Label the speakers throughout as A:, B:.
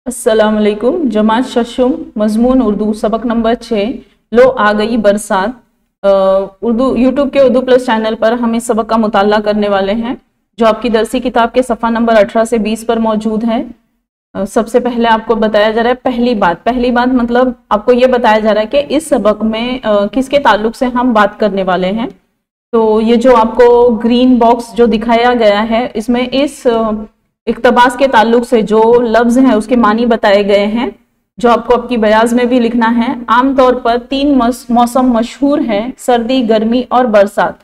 A: अस्सलाम वालेकुम। जमात शशुम मजमून उर्दू सबक नंबर 6। लो आ गई बरसात। उर्दू यूट्यूब के उर्दू प्लस चैनल पर हम इस सबक का मुताला करने वाले हैं जो आपकी दरसी किताब के सफ़ा नंबर 18 से 20 पर मौजूद है। सबसे पहले आपको बताया जा रहा है पहली बात मतलब आपको ये बताया जा रहा है कि इस सबक में किसके ताल्लुक से हम बात करने वाले हैं। तो ये जो आपको ग्रीन बॉक्स जो दिखाया गया है इसमें इस इक्तबास के ताल्लुक से जो लफ्ज हैं उसके मानी बताए गए हैं जो आपको आपकी बयाज में भी लिखना है। आमतौर पर तीन मौसम मशहूर हैं, सर्दी, गर्मी और बरसात।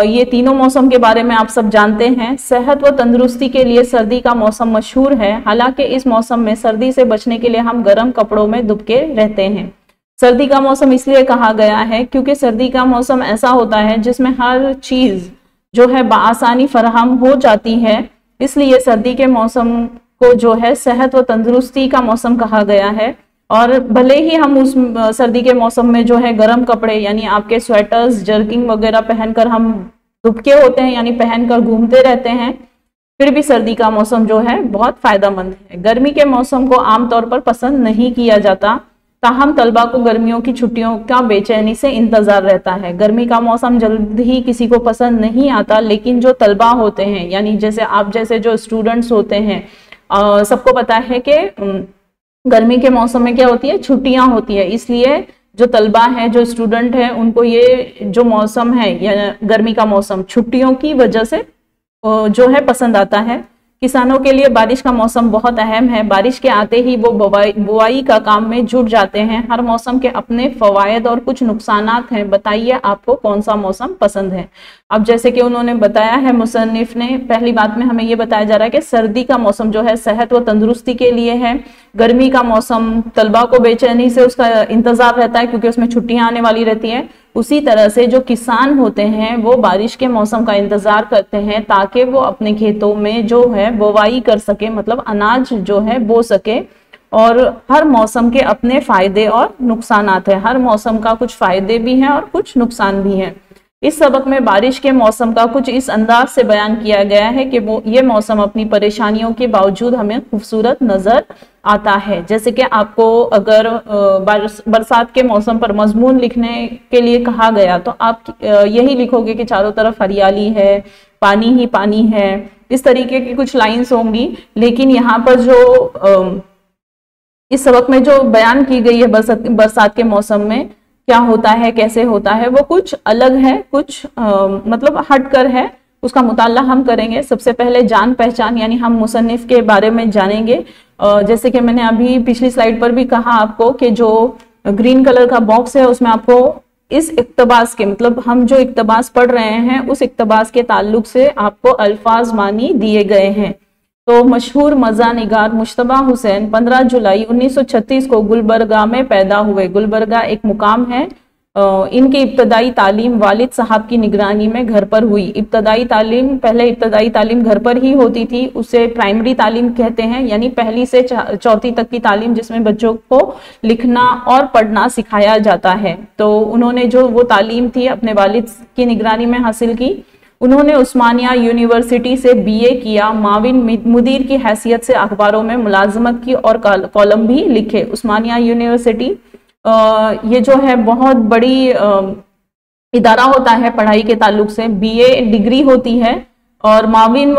A: ये तीनों मौसम के बारे में आप सब जानते हैं। सेहत व तंदुरुस्ती के लिए सर्दी का मौसम मशहूर है। हालांकि इस मौसम में सर्दी से बचने के लिए हम गर्म कपड़ों में दुबके रहते हैं। सर्दी का मौसम इसलिए कहा गया है क्योंकि सर्दी का मौसम ऐसा होता है जिसमें हर चीज जो है बआसानी फराहम हो जाती है, इसलिए सर्दी के मौसम को जो है सेहत व तंदुरुस्ती का मौसम कहा गया है। और भले ही हम उस सर्दी के मौसम में जो है गर्म कपड़े यानी आपके स्वेटर्स, जर्किंग वगैरह पहनकर हम दुबके होते हैं यानी पहनकर घूमते रहते हैं, फिर भी सर्दी का मौसम जो है बहुत फायदेमंद है। गर्मी के मौसम को आमतौर पर पसंद नहीं किया जाता, ताहम तलबा को गर्मियों की छुट्टियों का बेचैनी से इंतजार रहता है। गर्मी का मौसम जल्द ही किसी को पसंद नहीं आता, लेकिन जो तलबा होते हैं यानी जैसे आप जैसे जो स्टूडेंट्स होते हैं, सबको पता है कि गर्मी के मौसम में क्या होती है, छुट्टियां होती है। इसलिए जो तलबा है, जो स्टूडेंट है, उनको ये जो मौसम है या गर्मी का मौसम छुट्टियों की वजह से जो है पसंद आता है। किसानों के लिए बारिश का मौसम बहुत अहम है। बारिश के आते ही वो बुआई का काम में जुट जाते हैं। हर मौसम के अपने फवायद और कुछ नुकसानात हैं। बताइए आपको कौन सा मौसम पसंद है। अब जैसे कि उन्होंने बताया है, मुसन्निफ ने पहली बात में हमें ये बताया जा रहा है कि सर्दी का मौसम जो है सेहत व तंदुरुस्ती के लिए है। गर्मी का मौसम तलबा को बेचैनी से उसका इंतजार रहता है क्योंकि उसमें छुट्टियां आने वाली रहती हैं। उसी तरह से जो किसान होते हैं वो बारिश के मौसम का इंतजार करते हैं ताकि वो अपने खेतों में जो है बुवाई कर सके, मतलब अनाज जो है बो सके। और हर मौसम के अपने फायदे और नुकसानात है। हर मौसम का कुछ फायदे भी हैं और कुछ नुकसान भी हैं। इस सबक में बारिश के मौसम का कुछ इस अंदाज से बयान किया गया है कि वो ये मौसम अपनी परेशानियों के बावजूद हमें खूबसूरत नजर आता है। जैसे कि आपको अगर बरसात के मौसम पर मजमून लिखने के लिए कहा गया तो आप यही लिखोगे कि चारों तरफ हरियाली है, पानी ही पानी है, इस तरीके की कुछ लाइंस होंगी। लेकिन यहाँ पर जो इस सबक में जो बयान की गई है बरसात के मौसम में क्या होता है, कैसे होता है, वो कुछ अलग है, कुछ मतलब हटकर है। उसका मुताला हम करेंगे। सबसे पहले जान पहचान यानी हम मुसन्निफ के बारे में जानेंगे। जैसे कि मैंने अभी पिछली स्लाइड पर भी कहा आपको कि जो ग्रीन कलर का बॉक्स है उसमें आपको इस इक्तबास के मतलब हम जो इक्तबास पढ़ रहे हैं उस इक्तबास के ताल्लुक से आपको अल्फाज मानी दिए गए हैं। तो मशहूर मज़ा निगार मुश्तबा हुसैन 15 जुलाई 1936 को गुलबर्गा में पैदा हुए। गुलबर्गा एक मुकाम है। इनकी इब्तदाई तालीम वालिद साहब की निगरानी में घर पर हुई। पहले इब्तदाई तालीम घर पर ही होती थी, उसे प्राइमरी तालीम कहते हैं, यानी पहली से चौथी तक की तालीम जिसमें बच्चों को लिखना और पढ़ना सिखाया जाता है। तो उन्होंने जो वो तालीम थी अपने वालिद की निगरानी में हासिल की। उन्होंने उस्मानिया यूनिवर्सिटी से बीए किया। माविन मुदीर की हैसियत से अखबारों में मुलाजमत की और कॉलम भी लिखे। उस्मानिया यूनिवर्सिटी ये जो है बहुत बड़ी इदारा होता है पढ़ाई के ताल्लुक से। बीए डिग्री होती है और माविन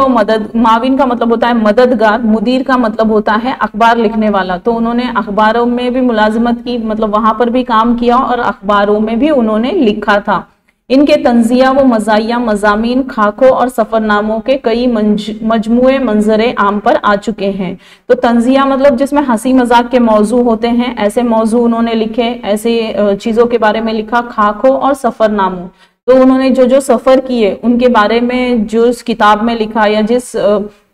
A: का मतलब होता है मददगार, मुदीर का मतलब होता है अखबार लिखने वाला। तो उन्होंने अखबारों में भी मुलाजमत की, मतलब वहां पर भी काम किया और अखबारों में भी उन्होंने लिखा था। इनके तंजिया व मज़ाहिया मज़ामीन, खाकों और सफ़रनामों के कई मजमुए मंजरे आम पर आ चुके हैं। तो तंजिया मतलब जिसमें हंसी मजाक के मौजू होते हैं, ऐसे मौजू उन्होंने लिखे, ऐसे चीज़ों के बारे में लिखा। खाकों और सफ़रनामों, तो उन्होंने जो जो सफ़र किए उनके बारे में जो इस किताब में लिखा या जिस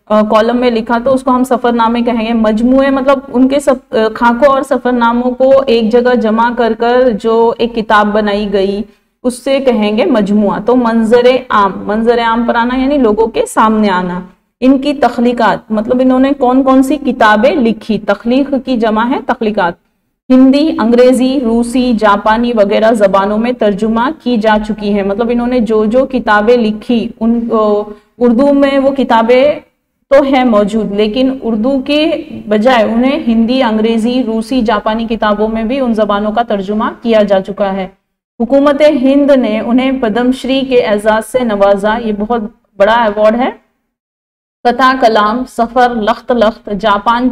A: कॉलम में लिखा तो उसको हम सफ़रनामे कहेंगे। मजमुए मतलब उनके सब खाकों और सफ़रनामों को एक जगह जमा कर जो एक किताब बनाई गई उससे कहेंगे मजमुआ। तो मंजर आम पर आना यानी लोगों के सामने आना। इनकी तख्लीकात मतलब इन्होंने कौन कौन सी किताबें लिखी, तख्लीक की जमा है तख्लीकात। हिंदी, अंग्रेजी, रूसी, जापानी वगैरह जबानों में तर्जुमा की जा चुकी है। मतलब इन्होंने जो जो किताबें लिखी उन उर्दू में वो किताबें तो है मौजूद, लेकिन उर्दू के बजाय उन्हें हिंदी, अंग्रेजी, रूसी, जापानी किताबों में भी उन जबानों का तर्जुमा किया जा चुका है। हुकूमत हिंद ने उन्हें पद्मश्री के एजाज से नवाजा, ये बहुत बड़ा अवार्ड है। कथा कलाम, सफर, लख्त लख्त, जापान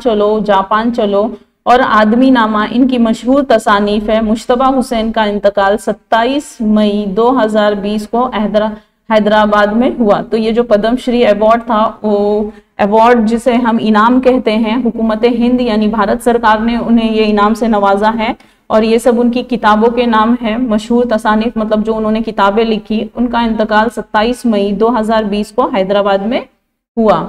A: चलो और आदमी नामा इनकी मशहूर तसानीफ है। मुश्तबा हुसैन का इंतकाल 27 मई 2020 को हैदराबाद में हुआ। तो ये जो पद्मश्री अवार्ड था, वो अवार्ड जिसे हम इनाम कहते हैं, हुकूमत हिंद यानी भारत सरकार ने उन्हें ये इनाम से नवाजा है। और ये सब उनकी किताबों के नाम है, मशहूर तसानीफ मतलब जो उन्होंने किताबें लिखी। उनका इंतकाल 27 मई 2020 को हैदराबाद में हुआ।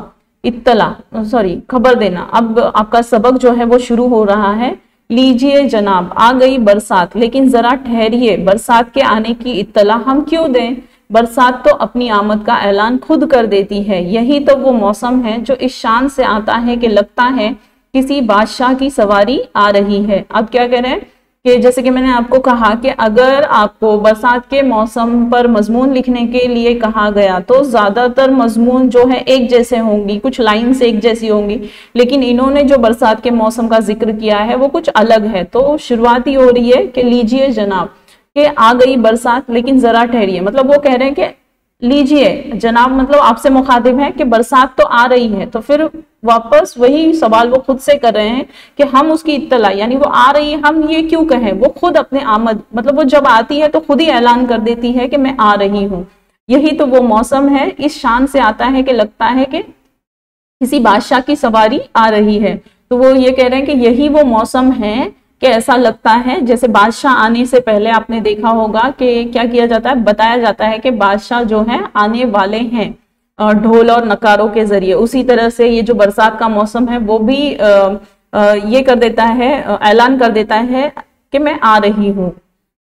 A: खबर देना। अब आपका सबक जो है वो शुरू हो रहा है। लीजिए जनाब, आ गई बरसात, लेकिन जरा ठहरिए, बरसात के आने की इत्तला हम क्यों दें? बरसात तो अपनी आमद का ऐलान खुद कर देती है। यही तो वो मौसम है जो इस शान से आता है कि लगता है किसी बादशाह की सवारी आ रही है। अब क्या कह रहे हैं कि जैसे कि मैंने आपको कहा कि अगर आपको बरसात के मौसम पर मजमून लिखने के लिए कहा गया तो ज्यादातर मजमून जो है एक जैसे होंगी, कुछ लाइन्स एक जैसी होंगी, लेकिन इन्होंने जो बरसात के मौसम का जिक्र किया है वो कुछ अलग है। तो शुरुआत ही हो रही है कि लीजिए जनाब, कि आ गई बरसात लेकिन जरा ठहरिए, मतलब वो कह रहे हैं कि लीजिए जनाब, मतलब आपसे मुखातिब है कि बरसात तो आ रही है। तो फिर वापस वही सवाल वो खुद से कर रहे हैं कि हम उसकी इत्तला, यानी वो आ रही है, हम ये क्यों कहें? वो खुद अपने आमद, मतलब वो जब आती है तो खुद ही ऐलान कर देती है कि मैं आ रही हूँ। यही तो वो मौसम है, इस शान से आता है कि लगता है कि किसी बादशाह की सवारी आ रही है। तो वो ये कह रहे हैं कि यही वो मौसम है कि ऐसा लगता है जैसे बादशाह आने से पहले आपने देखा होगा कि क्या किया जाता है, बताया जाता है कि बादशाह जो है आने वाले हैं ढोल और नकारों के जरिए। उसी तरह से ये जो बरसात का मौसम है वो भी ये कर देता है, ऐलान कर देता है कि मैं आ रही हूँ।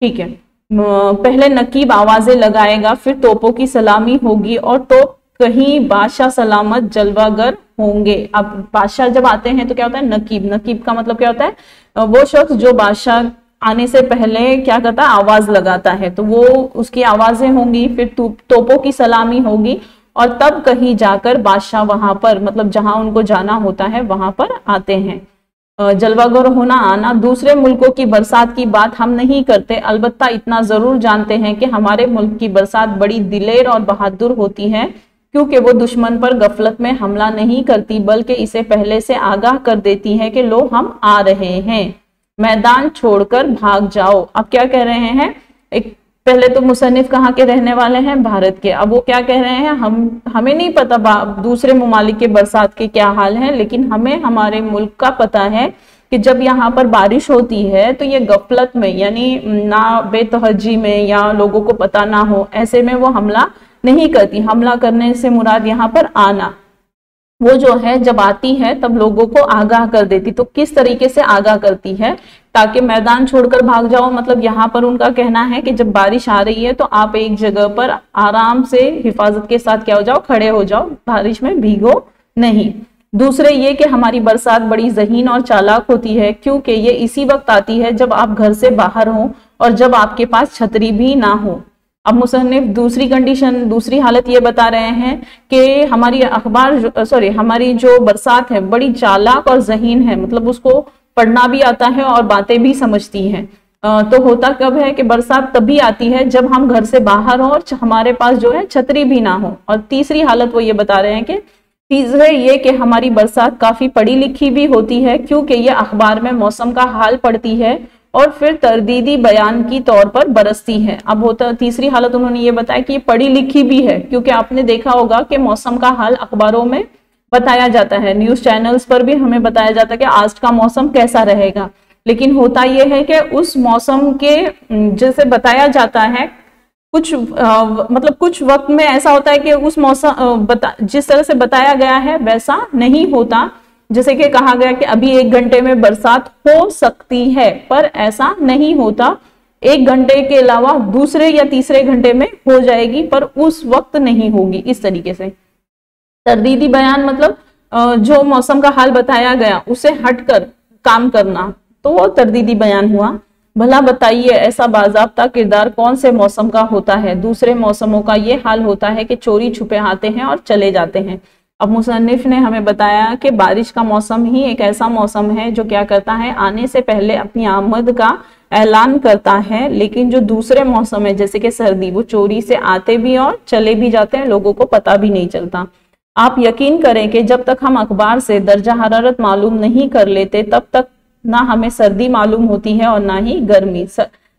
A: ठीक है, पहले नकीब आवाजें लगाएगा, फिर तोपों की सलामी होगी और तोप कहीं बादशाह सलामत जलवागर होंगे। अब बादशाह जब आते हैं तो क्या होता है, नकीब। नकीब का मतलब क्या होता है, वो शख्स जो बादशाह आने से पहले क्या करता है, आवाज लगाता है। तो वो उसकी आवाजें होंगी, फिर तोपों की सलामी होगी और तब कहीं जाकर बादशाह वहां पर, मतलब जहां उनको जाना होता है वहां पर आते हैं। जलवागर होना, आना। दूसरे मुल्कों की बरसात की बात हम नहीं करते, अलबत्ता इतना जरूर जानते हैं कि हमारे मुल्क की बरसात बड़ी दिलेर और बहादुर होती है, क्योंकि वो दुश्मन पर गफलत में हमला नहीं करती बल्कि इसे पहले से आगाह कर देती है कि लो हम आ रहे हैं, मैदान छोड़कर भाग जाओ। अब क्या कह रहे हैं, एक पहले तो मुसन्निफ कहाँ के रहने वाले हैं, भारत के। अब वो क्या कह रहे हैं, हमें नहीं पता दूसरे ममालिक के बरसात के क्या हाल है, लेकिन हमें हमारे मुल्क का पता है कि जब यहाँ पर बारिश होती है तो ये गफलत में, यानी ना बेतहज्जी में या लोगों को पता ना हो, ऐसे में वो हमला नहीं करती। हमला करने से मुराद यहाँ पर आना, वो जो है जब आती है तब लोगों को आगाह कर देती। तो किस तरीके से आगाह करती है, ताकि मैदान छोड़कर भाग जाओ, मतलब यहाँ पर उनका कहना है कि जब बारिश आ रही है तो आप एक जगह पर आराम से हिफाजत के साथ क्या हो जाओ, खड़े हो जाओ, बारिश में भीगो नहीं। दूसरे ये कि हमारी बरसात बड़ी जहीन और चालाक होती है, क्योंकि ये इसी वक्त आती है जब आप घर से बाहर हो और जब आपके पास छतरी भी ना हो। अब मुसन्निफ दूसरी कंडीशन, दूसरी हालत ये बता रहे हैं कि हमारी जो बरसात है बड़ी चालाक और जहीन है, मतलब उसको पढ़ना भी आता है और बातें भी समझती है। तो होता कब है कि बरसात तभी आती है जब हम घर से बाहर हो और हमारे पास जो है छतरी भी ना हो। और तीसरी हालत वो ये बता रहे हैं कि तीसरे ये कि हमारी बरसात काफी पढ़ी लिखी भी होती है, क्योंकि ये अखबार में मौसम का हाल पढ़ती है और फिर तरदीदी बयान की तौर पर बरसती है। अब होता तीसरी हालत उन्होंने ये बताया कि ये पढ़ी लिखी भी है, क्योंकि आपने देखा होगा कि मौसम का हाल अखबारों में बताया जाता है, न्यूज चैनल्स पर भी हमें बताया जाता है कि आज का मौसम कैसा रहेगा। लेकिन होता यह है कि उस मौसम के जैसे बताया जाता है, मतलब कुछ वक्त में ऐसा होता है कि उस मौसम जिस तरह से बताया गया है वैसा नहीं होता। जैसे कि कहा गया कि अभी 1 घंटे में बरसात हो सकती है, पर ऐसा नहीं होता। 1 घंटे के अलावा दूसरे या तीसरे घंटे में हो जाएगी, पर उस वक्त नहीं होगी। इस तरीके से तरदीदी बयान मतलब जो मौसम का हाल बताया गया उसे हटकर काम करना, तो वो तरदीदी बयान हुआ। भला बताइए ऐसा बाज़ाब्ता किरदार कौन से मौसम का होता है? दूसरे मौसमों का ये हाल होता है कि चोरी छुपे आते हैं और चले जाते हैं। अब मुसन्निफ ने हमें बताया कि बारिश का मौसम ही एक ऐसा मौसम है जो क्या करता है, आने से पहले अपनी आमद का ऐलान करता है, लेकिन जो दूसरे मौसम है जैसे कि सर्दी, वो चोरी से आते भी और चले भी जाते हैं, लोगों को पता भी नहीं चलता। आप यकीन करें कि जब तक हम अखबार से दर्जा हरारत मालूम नहीं कर लेते तब तक ना हमें सर्दी मालूम होती है और ना ही गर्मी।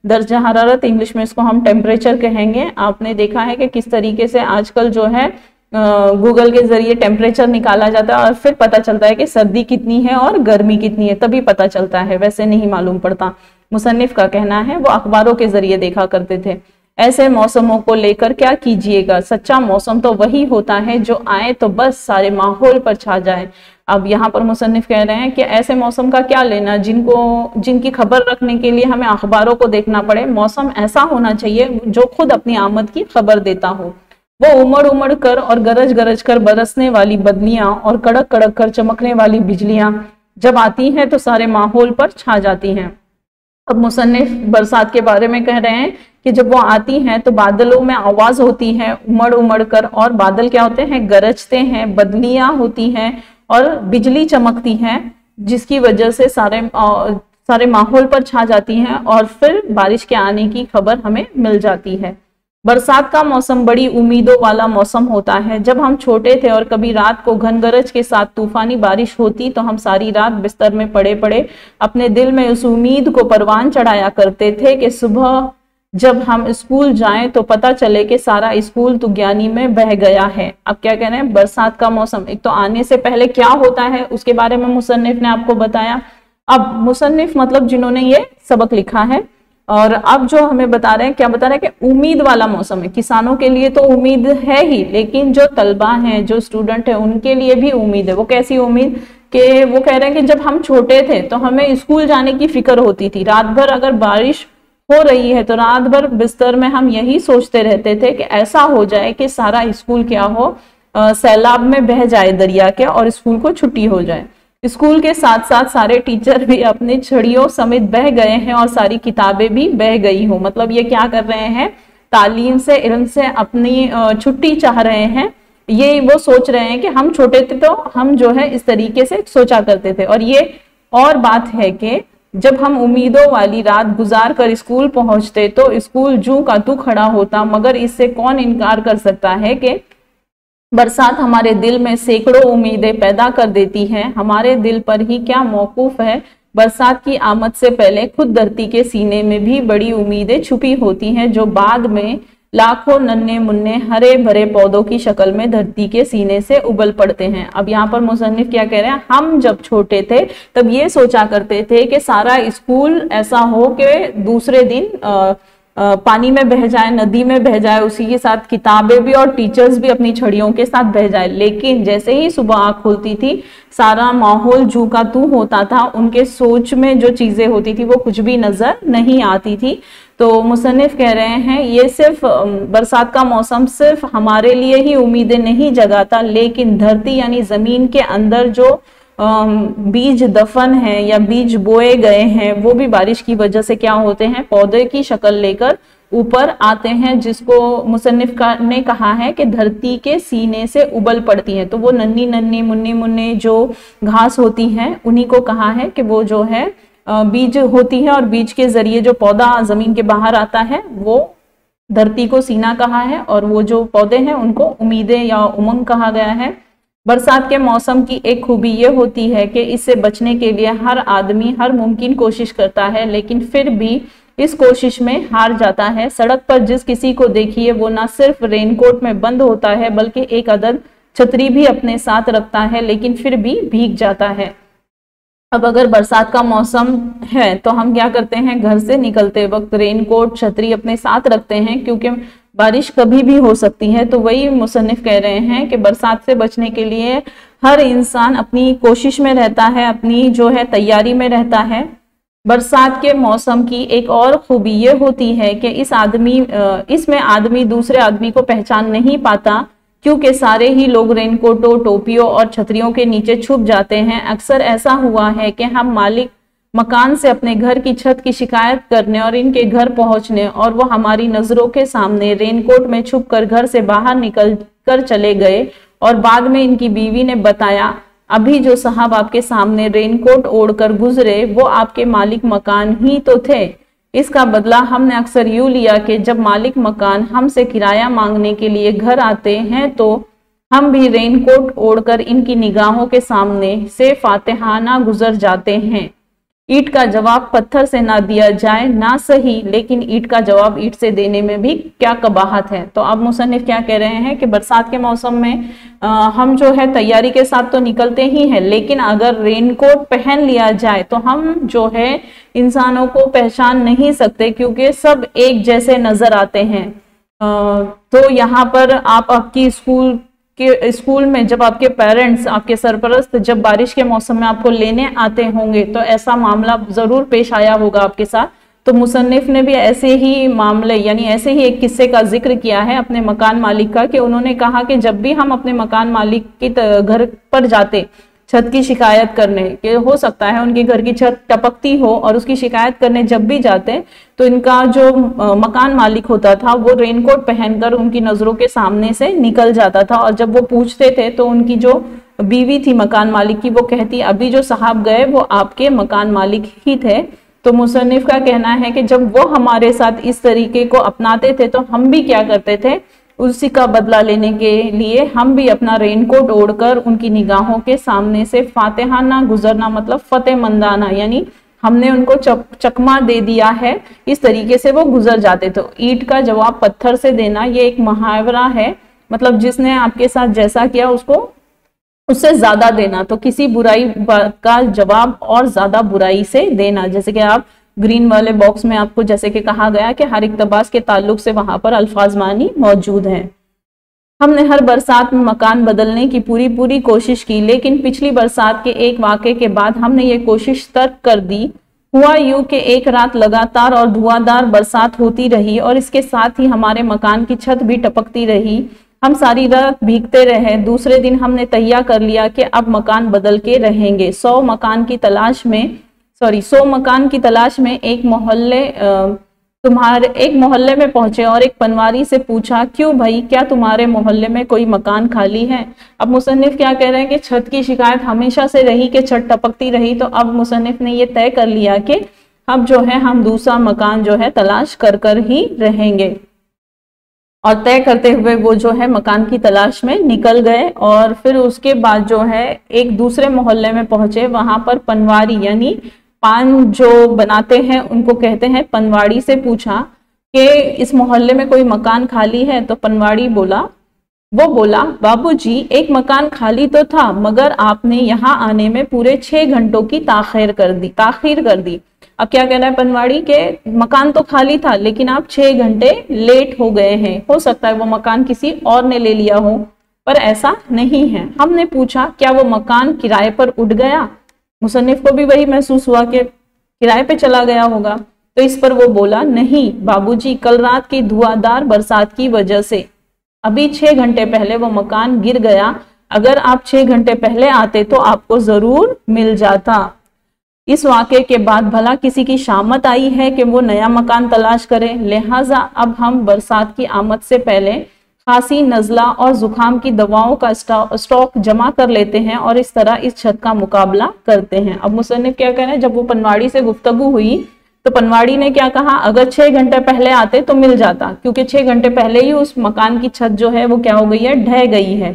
A: दर्जा हरारत इंग्लिश में इसको हम टेम्परेचर कहेंगे। आपने देखा है कि किस तरीके से आजकल जो है गूगल के जरिए टेम्परेचर निकाला जाता है और फिर पता चलता है कि सर्दी कितनी है और गर्मी कितनी है, तभी पता चलता है, वैसे नहीं मालूम पड़ता। मुसन्निफ का कहना है वो अखबारों के जरिए देखा करते थे। ऐसे मौसमों को लेकर क्या कीजिएगा, सच्चा मौसम तो वही होता है जो आए तो बस सारे माहौल पर छा जाए। अब यहाँ पर मुसन्निफ कह रहे हैं कि ऐसे मौसम का क्या लेना जिनकी खबर रखने के लिए हमें अखबारों को देखना पड़े। मौसम ऐसा होना चाहिए जो खुद अपनी आमद की खबर देता हो। वो उमड़ उमड़ कर और गरज गरज कर बरसने वाली बदलियां और कड़क कड़क कर चमकने वाली बिजलियां जब आती हैं तो सारे माहौल पर छा जाती हैं। अब मुसन्निफ बरसात के बारे में कह रहे हैं कि जब वो आती हैं तो बादलों में आवाज होती है उमड़ उमड़ कर, और बादल क्या होते हैं, गरजते हैं, बदलियां होती हैं और बिजली चमकती है, जिसकी वजह से सारे माहौल पर छा जाती हैं और फिर बारिश के आने की खबर हमें मिल जाती है। बरसात का मौसम बड़ी उम्मीदों वाला मौसम होता है। जब हम छोटे थे और कभी रात को घनगरज के साथ तूफानी बारिश होती तो हम सारी रात बिस्तर में पड़े पड़े अपने दिल में उस उम्मीद को परवान चढ़ाया करते थे कि सुबह जब हम स्कूल जाएं तो पता चले कि सारा स्कूल तुग्यानी में बह गया है। अब क्या कह रहे हैं, बरसात का मौसम एक तो आने से पहले क्या होता है उसके बारे में मुसन्निफ ने आपको बताया। अब मुसन्निफ मतलब जिन्होंने ये सबक लिखा है, और अब जो हमें बता रहे हैं, क्या बता रहे हैं कि उम्मीद वाला मौसम है। किसानों के लिए तो उम्मीद है ही, लेकिन जो तलबा हैं, जो स्टूडेंट है, उनके लिए भी उम्मीद है। वो कैसी उम्मीद कि वो कह रहे हैं कि जब हम छोटे थे तो हमें स्कूल जाने की फिक्र होती थी। रात भर अगर बारिश हो रही है तो रात भर बिस्तर में हम यही सोचते रहते थे कि ऐसा हो जाए कि सारा स्कूल क्या हो, सैलाब में बह जाए दरिया के और स्कूल को छुट्टी हो जाए। स्कूल के साथ साथ सारे टीचर भी अपनी छड़ियों समेत बह गए हैं और सारी किताबें भी बह गई हो। मतलब ये क्या कर रहे हैं, तालीम से, इल्म से अपनी छुट्टी चाह रहे हैं। ये वो सोच रहे हैं कि हम छोटे थे तो हम जो है इस तरीके से सोचा करते थे। और ये और बात है कि जब हम उम्मीदों वाली रात गुजार कर स्कूल पहुंचते तो स्कूल जू का तू खड़ा होता। मगर इससे कौन इनकार कर सकता है कि बरसात हमारे दिल में सैकड़ों उम्मीदें पैदा कर देती है। हमारे दिल पर ही क्या मौकूफ है, बरसात की आमद से पहले खुद धरती के सीने में भी बड़ी उम्मीदें छुपी होती हैं, जो बाद में लाखों नन्हे मुन्ने हरे भरे पौधों की शक्ल में धरती के सीने से उबल पड़ते हैं। अब यहाँ पर मुसन्निफ क्या कह रहे हैं, हम जब छोटे थे तब ये सोचा करते थे कि सारा स्कूल ऐसा हो कि दूसरे दिन पानी में बह जाए, नदी में बह जाए, उसी के साथ किताबें भी और टीचर्स भी अपनी छड़ियों के साथ बह जाए। लेकिन जैसे ही सुबह आँख खुलती थी सारा माहौल जू का तू होता था। उनके सोच में जो चीजें होती थी वो कुछ भी नजर नहीं आती थी। तो मुसन्निफ कह रहे हैं ये सिर्फ बरसात का मौसम सिर्फ हमारे लिए ही उम्मीदें नहीं जगाता, लेकिन धरती यानी जमीन के अंदर जो बीज दफन है या बीज बोए गए हैं वो भी बारिश की वजह से क्या होते हैं, पौधे की शक्ल लेकर ऊपर आते हैं, जिसको मुसन्निफ ने कहा है कि धरती के सीने से उबल पड़ती हैं। तो वो नन्ही नन्ही मुन्नी मुन्नी जो घास होती है उन्हीं को कहा है कि वो जो है बीज होती है, और बीज के जरिए जो पौधा जमीन के बाहर आता है वो धरती को सीना कहा है, और वो जो पौधे हैं उनको उम्मीदें या उमंग कहा गया है। बरसात के मौसम की एक खूबी ये होती है कि इससे बचने के लिए हर आदमी हर मुमकिन कोशिश करता है, लेकिन फिर भी इस कोशिश में हार जाता है। सड़क पर जिस किसी को देखिए वो ना सिर्फ रेनकोट में बंद होता है बल्कि एक अदद छतरी भी अपने साथ रखता है, लेकिन फिर भी भीग जाता है। अब अगर बरसात का मौसम है तो हम क्या करते हैं, घर से निकलते वक्त रेनकोट छतरी अपने साथ रखते हैं, क्योंकि बारिश कभी भी हो सकती है। तो वही मुसन्निफ कह रहे हैं कि बरसात से बचने के लिए हर इंसान अपनी कोशिश में रहता है, अपनी जो है तैयारी में रहता है। बरसात के मौसम की एक और खूबी ये होती है कि इसमें आदमी दूसरे आदमी को पहचान नहीं पाता, क्योंकि सारे ही लोग रेनकोटों, टोपियों और छतरियों के नीचे छुप जाते हैं। अक्सर ऐसा हुआ है कि हम मालिक मकान से अपने घर की छत की शिकायत करने और इनके घर पहुंचने, और वो हमारी नजरों के सामने रेनकोट में छुपकर घर से बाहर निकल कर चले गए, और बाद में इनकी बीवी ने बताया अभी जो साहब आपके सामने रेनकोट ओढ़कर गुजरे वो आपके मालिक मकान ही तो थे। इसका बदला हमने अक्सर यूं लिया कि जब मालिक मकान हमसे किराया मांगने के लिए घर आते हैं तो हम भी रेनकोट ओढ़कर इनकी निगाहों के सामने से फातिहाना गुजर जाते हैं। ईंट का जवाब पत्थर से ना दिया जाए ना सही, लेकिन ईंट का जवाब ईंट से देने में भी क्या कबाहत है। तो अब मुसन्निफ क्या कह रहे हैं कि बरसात के मौसम में हम जो है तैयारी के साथ तो निकलते ही हैं, लेकिन अगर रेनकोट पहन लिया जाए तो हम जो है इंसानों को पहचान नहीं सकते क्योंकि सब एक जैसे नजर आते हैं। तो यहाँ पर आप आपकी स्कूल में जब आपके पेरेंट्स, आपके सरपरस्त जब बारिश के मौसम में आपको लेने आते होंगे तो ऐसा मामला जरूर पेश आया होगा आपके साथ। तो मुसन्निफ ने भी ऐसे ही मामले यानी ऐसे ही एक किस्से का जिक्र किया है अपने मकान मालिक का, कि उन्होंने कहा कि जब भी हम अपने मकान मालिक के घर पर जाते छत की शिकायत करने, कि हो सकता है उनके घर की छत टपकती हो और उसकी शिकायत करने जब भी जाते तो इनका जो मकान मालिक होता था वो रेनकोट पहनकर उनकी नजरों के सामने से निकल जाता था। और जब वो पूछते थे तो उनकी जो बीवी थी मकान मालिक की वो कहती अभी जो साहब गए वो आपके मकान मालिक ही थे। तो मुसन्निफ का कहना है कि जब वो हमारे साथ इस तरीके को अपनाते थे तो हम भी क्या करते थे, उसी का बदला लेने के लिए हम भी अपना रेनकोट ओढ़कर उनकी निगाहों के सामने से फातिहाना गुजरना, मतलब फतेहमंदाना, यानी हमने उनको चकमा दे दिया है, इस तरीके से वो गुजर जाते। तो ईंट का जवाब पत्थर से देना ये एक मुहावरा है, मतलब जिसने आपके साथ जैसा किया उसको उससे ज्यादा देना, तो किसी बुराई का जवाब और ज्यादा बुराई से देना। जैसे कि आप ग्रीन वाले बॉक्स में आपको जैसे कि कहा गया कि हर इक्तबास के ताल्लुक से वहां पर अल्फाज मानी मौजूद है। हमने हर बरसात में मकान बदलने की पूरी कोशिश की, लेकिन पिछली बरसात के एक वाक़े के बाद हमने ये कोशिश तर्क कर दी। हुआ यूं कि एक रात लगातार और धुआंधार बरसात होती रही और इसके साथ ही हमारे मकान की छत भी टपकती रही। हम सारी रात भीगते रहे। दूसरे दिन हमने तैयार कर लिया कि अब मकान बदल के रहेंगे। 100 मकान की तलाश में एक मोहल्ले में पहुंचे और एक पनवारी से पूछा, क्यों भाई, क्या तुम्हारे मोहल्ले में कोई मकान खाली है? अब मुसन्निफ क्या कह रहे हैं कि छत की शिकायत हमेशा से रही कि छत टपकती रही, तो अब मुसन्निफ ने ये तय कर लिया कि अब जो है हम दूसरा मकान जो है तलाश कर ही रहेंगे। और तय करते हुए वो जो है मकान की तलाश में निकल गए और फिर उसके बाद जो है एक दूसरे मोहल्ले में पहुंचे। वहां पर पनवारी यानी पान जो बनाते हैं उनको कहते हैं पनवाड़ी से पूछा कि इस मोहल्ले में कोई मकान खाली है? तो पनवाड़ी बोला बाबूजी, एक मकान खाली तो था मगर आपने यहाँ आने में पूरे 6 घंटों की ताखीर कर दी। अब क्या कहना है पनवाड़ी के मकान तो खाली था लेकिन आप 6 घंटे लेट हो गए हैं। हो सकता है वो मकान किसी और ने ले लिया हो, पर ऐसा नहीं है। हमने पूछा क्या वो मकान किराए पर उठ गया? मुसन्निफ को भी वही महसूस हुआ कि किराए पे चला गया होगा। तो इस पर वो बोला, नहीं बाबूजी, कल रात की धुआंधार बरसात की वजह से अभी 6 घंटे पहले वो मकान गिर गया। अगर आप 6 घंटे पहले आते तो आपको जरूर मिल जाता। इस वाक़े के बाद भला किसी की शामत आई है कि वो नया मकान तलाश करे। लिहाजा अब हम बरसात की आमद से पहले खांसी, नज़ला और जुकाम की दवाओं का स्टॉक जमा कर लेते हैं और इस तरह इस छत का मुकाबला करते हैं। अब मुसन्निफ क्या कह रहे हैं, जब वो पनवाड़ी से गुफ्तगू हुई तो पनवाड़ी ने क्या कहा, अगर 6 घंटे पहले आते तो मिल जाता, क्योंकि 6 घंटे पहले ही उस मकान की छत जो है वो क्या हो गई है, ढह गई है।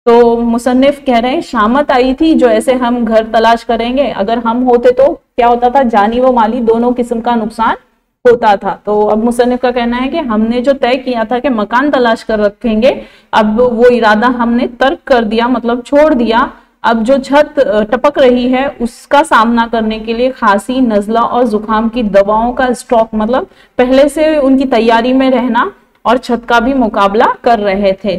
A: तो मुसन्निफ कह रहे हैं शामत आई थी जो ऐसे हम घर तलाश करेंगे, अगर हम होते तो क्या होता था, जानी व माली दोनों किस्म का नुकसान होता था। तो अब मुसन्निफ का कहना है कि हमने जो तय किया था कि मकान तलाश कर रखेंगे, अब वो इरादा हमने तर्क कर दिया, मतलब छोड़ दिया। अब जो छत टपक रही है उसका सामना करने के लिए खांसी, नज़ला और जुकाम की दवाओं का स्टॉक, मतलब पहले से उनकी तैयारी में रहना और छत का भी मुकाबला कर रहे थे।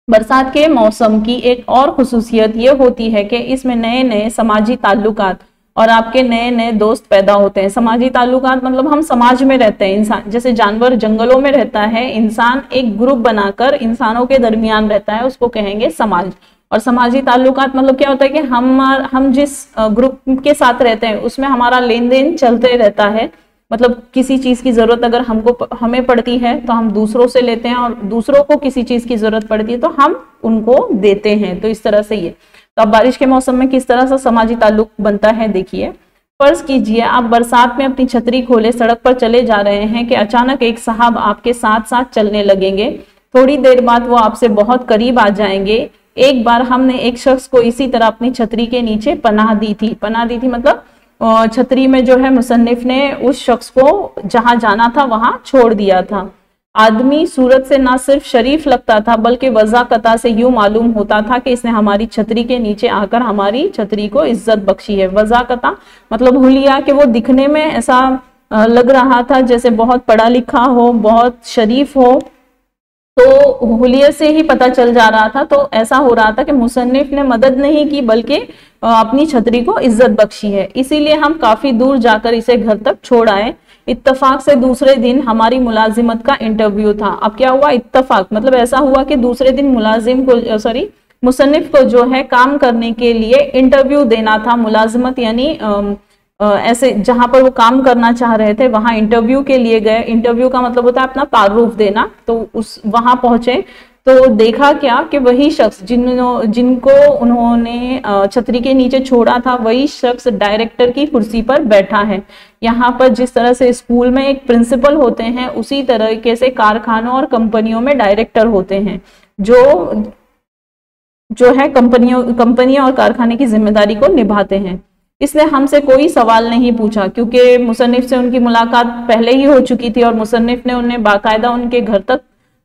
A: बरसात के मौसम की एक और खुसूसियत ये होती है कि इसमें नए नए समाजी ताल्लुकात और आपके नए नए दोस्त पैदा होते हैं। समाजी ताल्लुकात मतलब हम समाज में रहते हैं, इंसान जैसे जानवर जंगलों में रहता है, इंसान एक ग्रुप बनाकर इंसानों के दरमियान रहता है, उसको कहेंगे समाज। और समाजी ताल्लुकात मतलब क्या होता है कि हम जिस ग्रुप के साथ रहते हैं उसमें हमारा लेन देन चलते रहता है। मतलब किसी चीज की जरूरत अगर हमें पड़ती है तो हम दूसरों से लेते हैं, और दूसरों को किसी चीज की जरूरत पड़ती है तो हम उनको देते हैं। तो इस तरह से ये, तो अब बारिश के मौसम में किस तरह से समाजी ताल्लुक बनता है देखिए। फर्ज कीजिए आप बरसात में अपनी छतरी खोले सड़क पर चले जा रहे हैं कि अचानक एक साहब आपके साथ साथ चलने लगेंगे। थोड़ी देर बाद वो आपसे बहुत करीब आ जाएंगे। एक बार हमने एक शख्स को इसी तरह अपनी छतरी के नीचे पनाह दी थी। पनाह दी थी मतलब छतरी में जो है मुसन्निफ ने उस शख्स को जहां जाना था वहां छोड़ दिया था। आदमी सूरत से ना सिर्फ शरीफ लगता था बल्कि वज़ाकता से यूं मालूम होता था कि इसने हमारी छतरी के नीचे आकर हमारी छतरी को इज्जत बख्शी है। वज़ाकता मतलब हुलिया, कि वो दिखने में ऐसा लग रहा था जैसे बहुत पढ़ा लिखा हो, बहुत शरीफ हो, तो हुलिये से ही पता चल जा रहा था। तो ऐसा हो रहा था कि मुसन्निफ ने मदद नहीं की बल्कि अपनी छतरी को इज्जत बख्शी है, इसीलिए हम काफी दूर जाकर इसे घर तक छोड़ आए। इत्तफाक से दूसरे दिन हमारी मुलाजिमत का इंटरव्यू था। अब क्या हुआ, इत्तफाक मतलब ऐसा हुआ कि दूसरे दिन मुसन्निफ को जो है काम करने के लिए इंटरव्यू देना था। मुलाजिमत यानी ऐसे जहां पर वो काम करना चाह रहे थे वहां इंटरव्यू के लिए गए। इंटरव्यू का मतलब होता है अपना तारुफ देना। तो वहां पहुंचे तो देखा क्या कि वही शख्स जिनको उन्होंने छतरी के नीचे छोड़ा था वही शख्स डायरेक्टर की कुर्सी पर बैठा है। यहाँ पर जिस तरह से स्कूल में एक प्रिंसिपल होते हैं उसी तरीके से कारखानों और कंपनियों में डायरेक्टर होते हैं जो है कंपनियों और कारखाने की जिम्मेदारी को निभाते हैं। इसने हमसे कोई सवाल नहीं पूछा क्योंकि मुसन्निफ से उनकी मुलाकात पहले ही हो चुकी थी और मुसन्निफ ने उन्हें बाकायदा उनके घर तक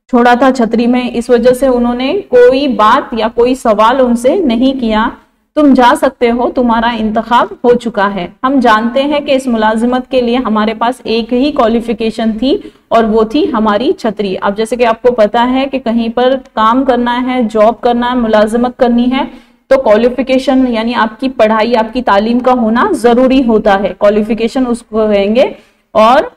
A: छोड़ा था छतरी में। इस वजह से उन्होंने कोई बात या कोई सवाल उनसे नहीं किया। तुम जा सकते हो, तुम्हारा इंतखाब हो चुका है। हम जानते हैं कि इस मुलाजिमत के लिए हमारे पास एक ही क्वालिफिकेशन थी और वो थी हमारी छतरी। अब जैसे कि आपको पता है कि कहीं पर काम करना है, जॉब करना है, मुलाजिमत करनी है तो क्वालिफिकेशन यानी आपकी पढ़ाई, आपकी तालीम का होना जरूरी होता है। क्वालिफिकेशन उसको कहेंगे। और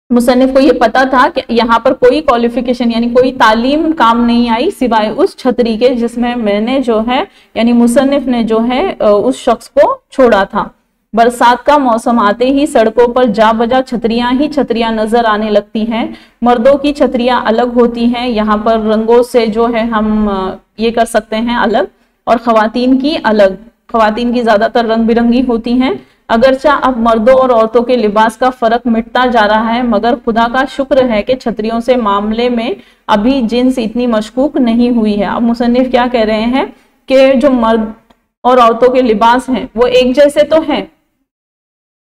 A: मुसन्निफ को ये पता था कि यहाँ पर कोई क्वालिफिकेशन यानी कोई तालीम काम नहीं आई सिवाय उस छतरी के जिसमें मैंने जो है यानी मुसन्निफ ने जो है उस शख्स को छोड़ा था। बरसात का मौसम आते ही सड़कों पर जा बजा छतरियां ही छतरियां नजर आने लगती हैं। मर्दों की छतरियां अलग होती हैं, यहाँ पर रंगों से जो है हम ये कर सकते हैं अलग, और खवातीन की अलग। खवातीन की ज्यादातर रंग बिरंगी होती हैं। अगरचा अब मर्दों और औरतों के लिबास का फर्क मिटता जा रहा है मगर खुदा का शुक्र है कि छतरियों से मामले में अभी जिन्स इतनी मशकूक नहीं हुई है। अब मुसन्निफ क्या कह रहे हैं कि जो मर्द और औरतों के लिबास हैं वो एक जैसे तो हैं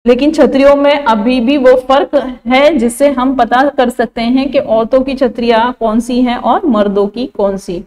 A: लेकिन छतरियों में अभी भी वो फर्क है जिससे हम पता कर सकते हैं कि औरतों की छतरियां कौन सी हैं और मर्दों की कौन सी।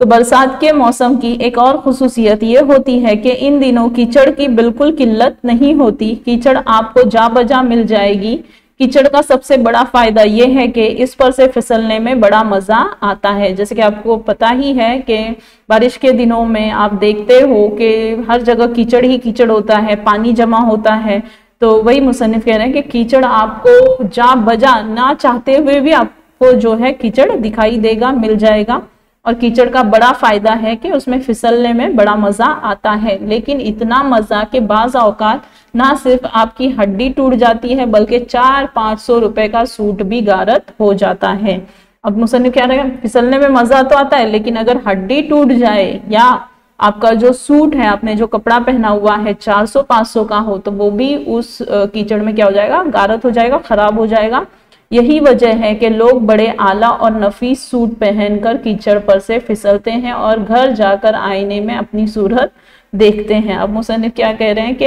A: तो बरसात के मौसम की एक और खुसूसियत ये होती है कि इन दिनों कीचड़ की बिल्कुल किल्लत नहीं होती। कीचड़ आपको जा बजा मिल जाएगी। कीचड़ का सबसे बड़ा फायदा ये है कि इस पर से फिसलने में बड़ा मजा आता है। जैसे कि आपको पता ही है कि बारिश के दिनों में आप देखते हो कि हर जगह कीचड़ ही कीचड़ होता है, पानी जमा होता है। तो वही मुसन्निफ कह रहे हैं कि कीचड़ आपको जा बजा ना चाहते हुए भी आपको जो है कीचड़ दिखाई देगा, मिल जाएगा। और कीचड़ का बड़ा फायदा है कि उसमें फिसलने में बड़ा मजा आता है, लेकिन इतना मजा कि बाज औकात ना सिर्फ आपकी हड्डी टूट जाती है बल्कि 400-500 रुपए का सूट भी गारत हो जाता है। अब मुसन्निफ क्या रहे, फिसलने में मजा तो आता है लेकिन अगर हड्डी टूट जाए या आपका जो सूट है, आपने जो कपड़ा पहना हुआ है 400-500 का हो तो वो भी उस कीचड़ में क्या हो जाएगा, गारत हो जाएगा, खराब हो जाएगा। यही वजह है कि लोग बड़े आला और नफीस सूट पहनकर कीचड़ पर से फिसलते हैं और घर जाकर आईने में अपनी सूरत देखते हैं। अब मुसन्निफ क्या कह रहे हैं कि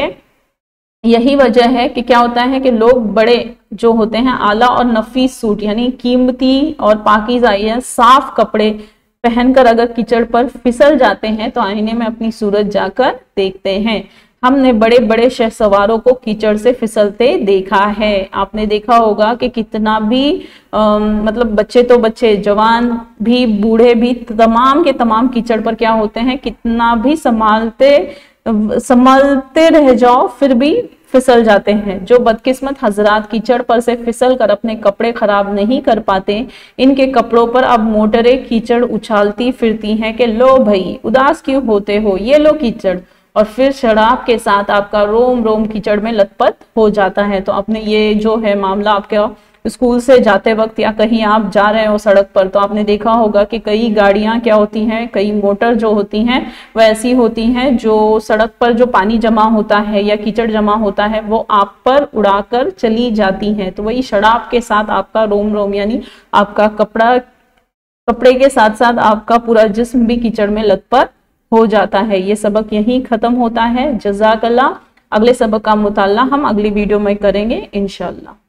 A: यही वजह है कि क्या होता है कि लोग बड़े जो होते हैं आला और नफीस सूट यानी कीमती और पाकीज़ा या साफ कपड़े पहनकर अगर कीचड़ पर फिसल जाते हैं तो आईने में अपनी सूरत जाकर देखते हैं। हमने बड़े बड़े शहसवारों को कीचड़ से फिसलते देखा है। आपने देखा होगा कि कितना भी मतलब बच्चे तो बच्चे, जवान भी, बूढ़े भी, तमाम के तमाम कीचड़ पर क्या होते हैं, कितना भी संभालते रह जाओ फिर भी फिसल जाते हैं। जो बदकिस्मत हजरात कीचड़ पर से फिसल कर अपने कपड़े खराब नहीं कर पाते, इनके कपड़ों पर अब मोटरें कीचड़ उछालती फिरती हैं कि लो भाई उदास क्यों होते हो, ये लो कीचड़, और फिर शराब के साथ आपका रोम रोम कीचड़ में लथपथ हो जाता है। तो आपने ये जो है मामला आपके स्कूल से जाते वक्त या कहीं आप जा रहे हो सड़क पर, तो आपने देखा होगा कि कई गाड़ियां क्या होती हैं, कई मोटर जो होती हैं वह ऐसी होती हैं जो सड़क पर जो पानी जमा होता है या कीचड़ जमा होता है वो आप पर उड़ाकर चली जाती हैं। तो वही शराब के साथ आपका रोम रोम यानी आपका कपड़े के साथ साथ आपका पूरा जिस्म भी कीचड़ में लथपथ हो जाता है। ये सबक यहीं खत्म होता है। जज़ाकल्लाह। अगले सबक का मुताला हम अगली वीडियो में करेंगे इंशाअल्लाह।